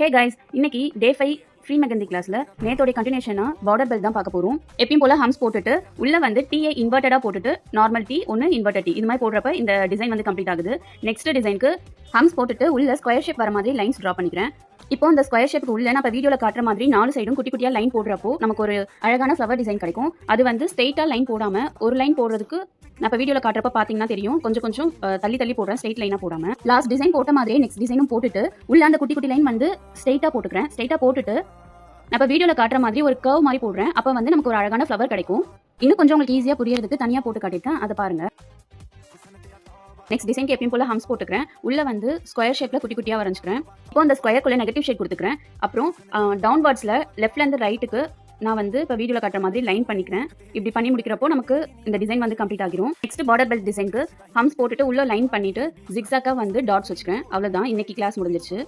Hey guys, இன்னைக்கு டே 5 free mehndi கிளாஸ்ல நேத்தோட கண்டினியூஷனா border belt தான் பார்க்க போறோம். எப்பயும் போல ஹம்ஸ் போட்டுட்டு உள்ள வந்து டீயை இன்வெர்ட்டடா போட்டுட்டு நார்மல் டீ ஒன்னு இன்வெர்ட்டட் டீ இது மாதிரி போடுறப்ப இந்த டிசைன் வந்து கம்ப்ளீட் ஆகுது. நெக்ஸ்ட் டிசைனுக்கு ஹம்ஸ் போட்டுட்டு உள்ள ஸ்கொயர் ஷேப் வர மாதிரி லைன்ஸ் டிரா பண்ணிக்கிறேன். இப்போ இந்த ஸ்கொயர் ஷேப்புக்கு உள்ள நம்ம வீடியோல காட்டுற மாதிரி 4 சைடும் குட்டி குட்டியா லைன் போடுறப்போ நமக்கு ஒரு அழகான ஃப்ளவர் டிசைன் கிடைக்கும். அது வந்து ஸ்ட்ரெயிட்டா லைன் போடாம ஒரு லைன் போடுறதுக்கு நான் வீடியோல காட்டுறப்ப பாத்தீங்கன்னா தெரியும், கொஞ்சம் கொஞ்சம் தள்ளி தள்ளி போடுறேன், ஸ்ட்ரெயிட் லைனா போடாம. லாஸ்ட் டிசைன் போட்ட மாதிரியே நெக்ஸ்ட் டிசைனும் போட்டுட்டு உள்ள அந்த குட்டி குட்டி லைன் வந்து ஸ்ட்ரெயிட்டா போட்டுக்கிறேன். ஸ்ட்ரெயிட்டா போட்டுட்டு நான் வீடியோல காட்டுற மாதிரி ஒரு கர்வ் மாதிரி போடுறேன். அப்ப வந்து நமக்கு ஒரு அழகான ஃப்ளவர் கிடைக்கும். இன்னும் கொஞ்சம் உங்களுக்கு ஈஸியா புரியறதுக்கு தனியா போட்டு காட்டிட்டேன், அதை பாருங்க. நெக்ஸ்ட் டிசைனுக்கு எப்பயும் போல ஹம்ஸ் போட்டுக்கிறேன். உள்ள வந்து ஸ்கொயர் ஷேப்ல குட்டி குட்டியா வரைஞ்சுக்கிறேன். இப்போ அந்த ஸ்கொயருக்குள்ள நெகட்டிவ் ஷேட் கொடுத்துக்கிறேன். அப்புறம் டவுன்வர்ட்ஸ்ல லெஃப்ட்ல இருந்து ரைட்டுக்கு நான் வந்து இப்போ வீடியோல காட்டுற மாதிரி லைன் பண்ணிக்கிறேன். இப்படி பண்ணி முடிக்கிறப்போ நமக்கு இந்த டிசைன் வந்து கம்ப்ளீட் ஆகிரும். நெக்ஸ்ட் பார்டர் பெல்ட் டிசைனுக்கு ஹம்ஸ் போட்டுட்டு உள்ள லைன் பண்ணிட்டு ஜிக்ஸாக்கா வந்து டாட்ஸ் வச்சுக்கிறேன். அவ்வளவுதான், இன்னைக்கு கிளாஸ் முடிஞ்சிருச்சு.